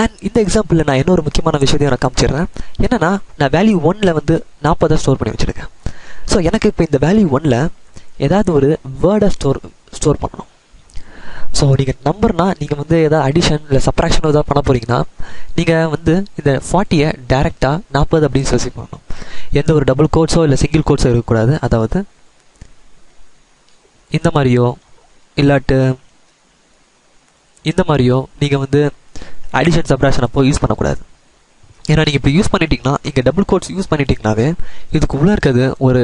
And இந்த எக்ஸாம்பிளில் நான் இன்னொரு முக்கியமான விஷயத்தையும் நான் காமிச்சிடுறேன். என்னன்னா, நான் வேல்யூ 1ல் வந்து 40 ஸ்டோர் பண்ணி வச்சுருக்கேன். ஸோ எனக்கு இப்போ இந்த வேல்யூ 1ல் ஏதாவது ஒரு வேர்டை ஸ்டோர் பண்ணணும். ஸோ நீங்கள் நம்பர்னா நீங்கள் வந்து ஏதாவது அடிஷன் இல்லை சப்ராக்ஷன் ஏதாவது பண்ண போகிறீங்கன்னா நீங்கள் வந்து இந்த 40 டேரெக்டாக 40 அப்படின்னு ஸ்பெசிஃபை பண்ணணும். எந்த ஒரு டபுள் கோட்ஸோ இல்லை சிங்கிள் கோட்ஸோ இருக்கக்கூடாது. அதாவது இந்த மாதிரியோ இல்லாட்டு இந்த மாதிரியோ நீங்கள் வந்து அடிஷன் சப்ராக்ஷன் அப்போ யூஸ் பண்ணக்கூடாது. ஏன்னா நீங்கள் இப்படி யூஸ் பண்ணிட்டீங்கன்னா, இங்கே டபுள் கோட்ஸ் யூஸ் பண்ணிட்டீங்கன்னாவே இதுக்கு உள்ளே இருக்கிறது ஒரு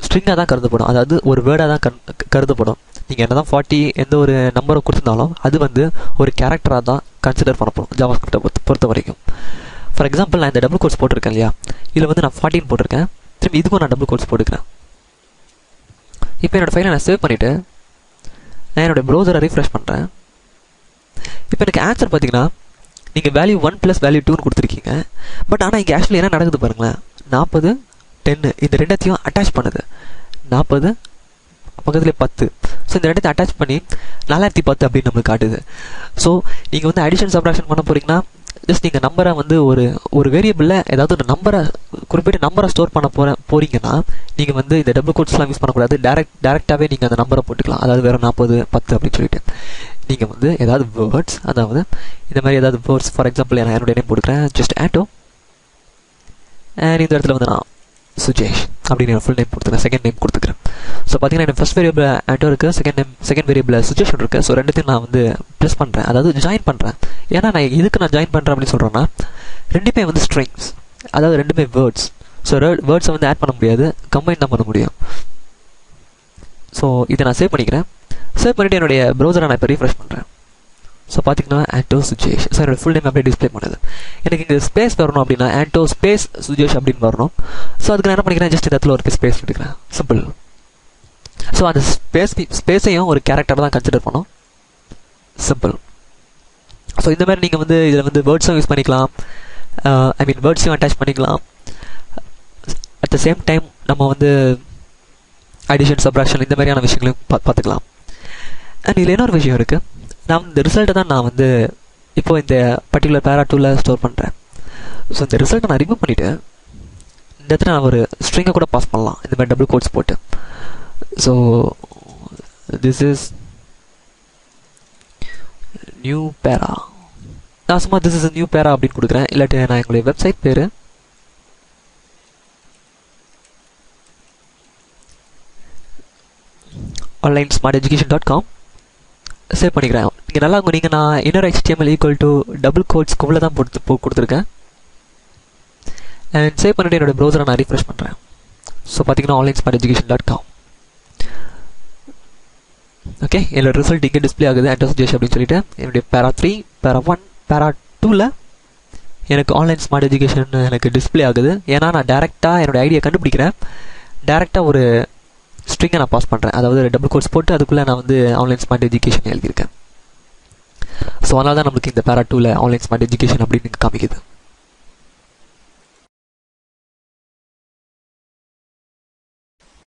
ஸ்ட்ரிங்காக தான் கருதப்படும். அதாவது ஒரு வேர்டாக தான் கருதப்படும். நீங்கள் என்ன தான் 40 எந்த ஒரு நம்பரை கொடுத்துருந்தாலும் அது வந்து ஒரு கேரக்டராக தான் கன்சிடர் பண்ணப்படும் ஜாவாஸ்கிரிப்டை பொறுத்த வரைக்கும். ஃபார் எக்ஸாம்பிள், நான் இந்த டபுள் கோட்ஸ் போட்டிருக்கேன் இல்லையா, இதில் வந்து நான் 14 போட்டிருக்கேன். திரும்பி இதுக்கும் நான் டபுள் கோட்ஸ் போட்டுக்கிறேன். இப்போ என்னோடய ஃபைலை நான் சேவ் பண்ணிவிட்டு நான் என்னோடய ப்ரௌசரை ரீஃப்ரெஷ் பண்ணுறேன். இப்போ எனக்கு ஆன்சர் பார்த்தீங்கன்னா நீங்கள் வேல்யூ 1 + வேல்யூ 2ன்னு கொடுத்துருக்கீங்க. பட் ஆனால் இங்கே ஆக்சுவலி என்ன நடக்குது பாருங்களேன். 40, 10 இந்த ரெண்டத்தையும் அட்டாச் பண்ணுது. 40 பக்கத்துலேயே 10. ஸோ இந்த ரெண்டத்தையும் அட்டாச் பண்ணி 4010 அப்படின்னு நம்மளுக்கு காட்டுது. ஸோ நீங்கள் வந்து அடிஷன் சப்ராக்ஷன் பண்ண போகிறீங்கன்னா ஜஸ்ட் நீங்கள் நம்பரை வந்து ஒரு வேரியபிளில் ஏதாவது ஒரு நம்பரை குறிப்பிட்ட நம்பரை ஸ்டோர் பண்ண போகிறீங்கன்னா நீங்கள் வந்து இந்த டபுள் கோட்ஸ்லாம் யூஸ் பண்ணக்கூடாது. டேரெக்டாகவே நீங்கள் அந்த நம்பரை போட்டுக்கலாம். அதாவது வேறு 40, 10 அப்படின்னு சொல்லிட்டு நீங்கள் வந்து ஏதாவது வேர்ட்ஸ், அதாவது இந்த மாதிரி ஏதாவது வேர்ட்ஸ், ஃபார் எக்ஸாம்பிள் நான் என்னுடைய நேம் போட்டுக்கிறேன், ஜஸ்ட் ஆட்டோ. அண்ட் இந்த இடத்துல வந்து நான் சுஜேஷ் அப்படின்னு ஃபுல் நேம் கொடுத்துக்கிறேன், செகண்ட் நேம் கொடுத்துக்கிறேன். ஸோ பார்த்தீங்கன்னா எனக்கு ஃபர்ஸ்ட் வேரியபிள் ஆட்டோ இருக்குது, செகண்ட் வேரியபிள் சுஜேஷ் இருக்குது. ஸோ ரெண்டுத்தையும் நான் வந்து ப்ளஸ் பண்ணுறேன், அதாவது ஜாயின் பண்ணுறேன். ஏன்னா நான் இதுக்கு நான் ஜாயின் பண்ணுறேன் அப்படின்னு சொல்கிறேன்னா ரெண்டுமே வந்து ஸ்ட்ரிங்ஸ், அதாவது ரெண்டுமே வேர்ட்ஸ். ஸோ வேர்ட்ஸை வந்து ஆட் பண்ண முடியாது, கம்பைன் தான் பண்ண முடியும். ஸோ இதை நான் சேவ் பண்ணிக்கிறேன். சேவ் பண்ணிவிட்டு என்னுடைய ப்ரௌசரை நான் இப்போ ரீஃப்ரெஷ் பண்ணுறேன். ஸோ பார்த்தீங்கன்னா ஆண்டோ சுஜேஷ். ஸோ என்னோட ஃபுல் நேம் அப்படியே டிஸ்பிளே பண்ணுது. எனக்கு இங்கே ஸ்பேஸ் வரணும் அப்படின்னா ஆண்டோ ஸ்பேஸ் சுஜேஷ் அப்படின்னு வரணும். ஸோ அதுக்கு நான் என்ன பண்ணிக்கிறேன், ஜஸ்ட் இந்த இடத்துல ஒரு ஸ்பேஸ் எடுக்கிறேன், சிம்பிள். ஸோ அந்த ஸ்பேஸையும் ஒரு கேரக்டர் தான் கன்சிடர் பண்ணோம், சிம்பிள். ஸோ இந்த மாதிரி நீங்கள் வந்து இதில் வந்து வேர்ட்ஸும் யூஸ் பண்ணிக்கலாம், வேர்ட்ஸையும் அட்டாச் பண்ணிக்கலாம். அட் த சேம் டைம் நம்ம வந்து அடிஷன் சப்ராக்ஷன் இந்த மாதிரியான விஷயங்களையும் பார்த்துக்கலாம். அண்ட் இதில் இன்னொரு விஷயம் இருக்குது. நான் இந்த ரிசல்ட்டை தான் நான் வந்து இப்போது இந்த பர்டிகுலர் பேரா 2ல் ஸ்டோர் பண்ணுறேன். ஸோ இந்த ரிசல்ட்டை நான் ரிமூவ் பண்ணிவிட்டு இந்த இடத்துல நான் ஒரு ஸ்ட்ரிங்கை கூட பாஸ் பண்ணலாம், இந்த மாதிரி டபுள் கோட்ஸ் போட்டு. ஸோ திஸ் இஸ் நியூ பேரா. நான் சும்மா திஸ் இஸ் நியூ பேரா அப்படின்னு கொடுக்குறேன். இல்லாட்டி நான் எங்களுடைய வெப்சைட் பேர் onlinesmarteducation.com சேவ் பண்ணிக்கிறேன். இங்கே நல்லா நீங்கள் நான் இன்னர் HTML = டபுள் கோட்ஸ்க்குள்ளே தான் கொடுத்துருக்கேன். அண்ட் சேவ் பண்ணிவிட்டு என்னோடய ப்ரௌசரை நான் ரீஃப்ரெஷ் பண்ணுறேன். ஸோ பார்த்தீங்கன்னா onlinesmarteducation.com. ஓகே, என்னோட ரிசல்ட் இங்கே டிஸ்பிளே ஆகுது, ஆண்டோ சுஜேஷ் அப்படின்னு சொல்லிட்டு. என்னுடைய பேரா 3, பேரா 1, பேரா 2ல் எனக்கு ஆன்லைன் ஸ்மார்ட் எஜுகேஷன் எனக்கு டிஸ்பிளே ஆகுது. ஏன்னா நான் டேரெக்டாக என்னோடய ஐடியா கண்டுபிடிக்கிறேன், டேரெக்டாக ஒரு ஸ்ட்ரிங்கை நான் பாஸ் பண்ணுறேன், அதாவது டபுள் கோட்ஸ் போட்டு அதுக்குள்ளே நான் வந்து ஆன்லைன் ஸ்மார்ட் எஜுகேஷன் எழுதியிருக்கேன். ஸோ அதனால தான் நம்மளுக்கு இந்த பேரா 2ல் ஆன்லைன் ஸ்மார்ட் எஜுகேஷன் அப்படின்னு காமிக்குது.